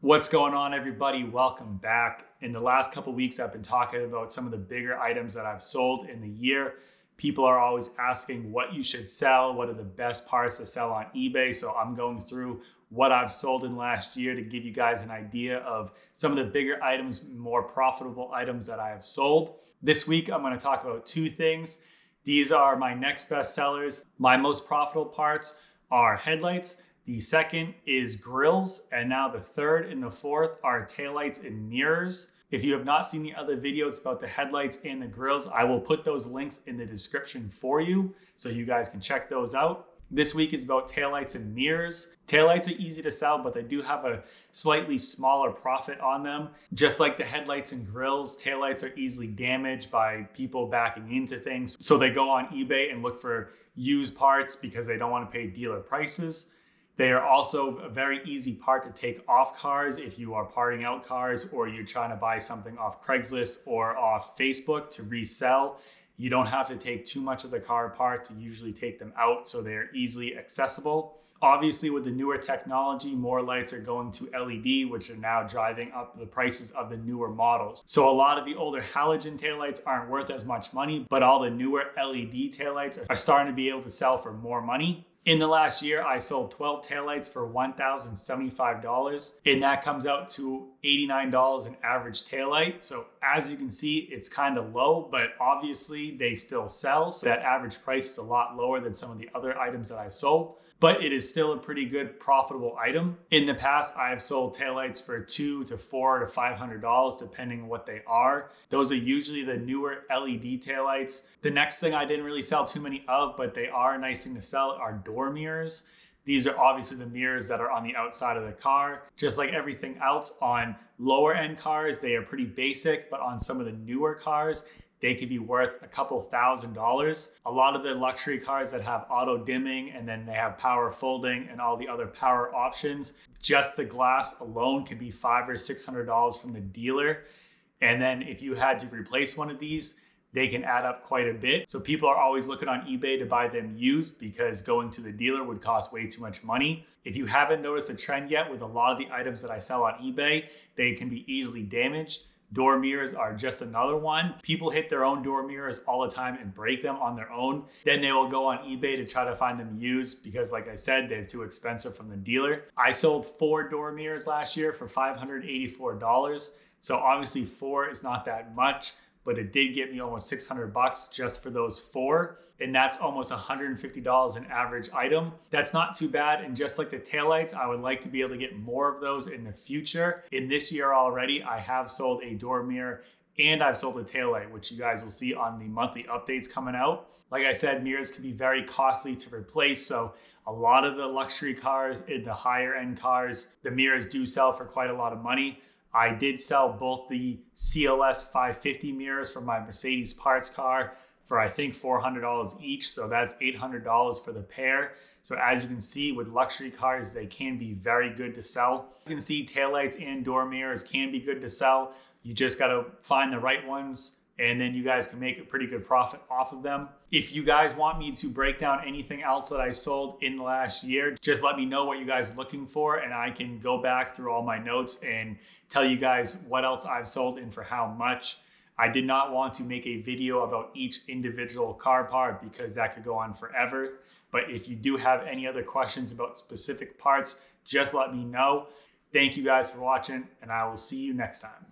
What's going on, everybody? Welcome back. In the last couple of weeks, I've been talking about some of the bigger items that I've sold in the year. People are always asking what you should sell, what are the best parts to sell on eBay. So I'm going through what I've sold in last year to give you guys an idea of some of the bigger items, more profitable items that I have sold. This week, I'm going to talk about two things. These are my next best sellers. My most profitable parts are headlights. The second is grills, and now the third and the fourth are taillights and mirrors. If you have not seen the other videos about the headlights and the grills, I will put those links in the description for you so you guys can check those out. This week is about taillights and mirrors. Taillights are easy to sell, but they do have a slightly smaller profit on them. Just like the headlights and grills, taillights are easily damaged by people backing into things. So they go on eBay and look for used parts because they don't want to pay dealer prices. They are also a very easy part to take off cars if you are parting out cars or you're trying to buy something off Craigslist or off Facebook to resell. You don't have to take too much of the car apart to usually take them out, so they're easily accessible. Obviously, with the newer technology, more lights are going to LED, which are now driving up the prices of the newer models. So a lot of the older halogen taillights aren't worth as much money, but all the newer LED taillights are starting to be able to sell for more money. In the last year, I sold 12 taillights for $1,075, and that comes out to $89 an average taillight. So as you can see, it's kind of low, but obviously they still sell. So that average price is a lot lower than some of the other items that I've sold, but it is still a pretty good profitable item. In the past, I have sold taillights for $200 to $400 to $500, depending on what they are. Those are usually the newer LED taillights. The next thing I didn't really sell too many of, but they are a nice thing to sell, are door mirrors. These are obviously the mirrors that are on the outside of the car. Just like everything else on lower end cars, they are pretty basic, but on some of the newer cars, they could be worth a couple $1,000s. A lot of the luxury cars that have auto dimming and then they have power folding and all the other power options, just the glass alone could be $500 or $600 from the dealer. And then if you had to replace one of these, they can add up quite a bit. So people are always looking on eBay to buy them used because going to the dealer would cost way too much money. If you haven't noticed a trend yet with a lot of the items that I sell on eBay, they can be easily damaged. Door mirrors are just another one. People hit their own door mirrors all the time and break them on their own. Then they will go on eBay to try to find them used because, like I said, they're too expensive from the dealer. I sold 4 door mirrors last year for $584. So obviously 4 is not that much, but it did get me almost $600 just for those 4. And that's almost $150 an average item. That's not too bad. And just like the taillights, I would like to be able to get more of those in the future. In this year already, I have sold a door mirror and I've sold a taillight, which you guys will see on the monthly updates coming out. Like I said, mirrors can be very costly to replace. So a lot of the luxury cars, in the higher end cars, the mirrors do sell for quite a lot of money. I did sell both the CLS 550 mirrors for my Mercedes parts car for I think $400 each. So that's $800 for the pair. So as you can see with luxury cars, they can be very good to sell. You can see taillights and door mirrors can be good to sell. You just got to find the right ones and then you guys can make a pretty good profit off of them. If you guys want me to break down anything else that I sold in the last year, just let me know what you guys are looking for and I can go back through all my notes and tell you guys what else I've sold and for how much. I did not want to make a video about each individual car part because that could go on forever. But if you do have any other questions about specific parts, just let me know. Thank you guys for watching and I will see you next time.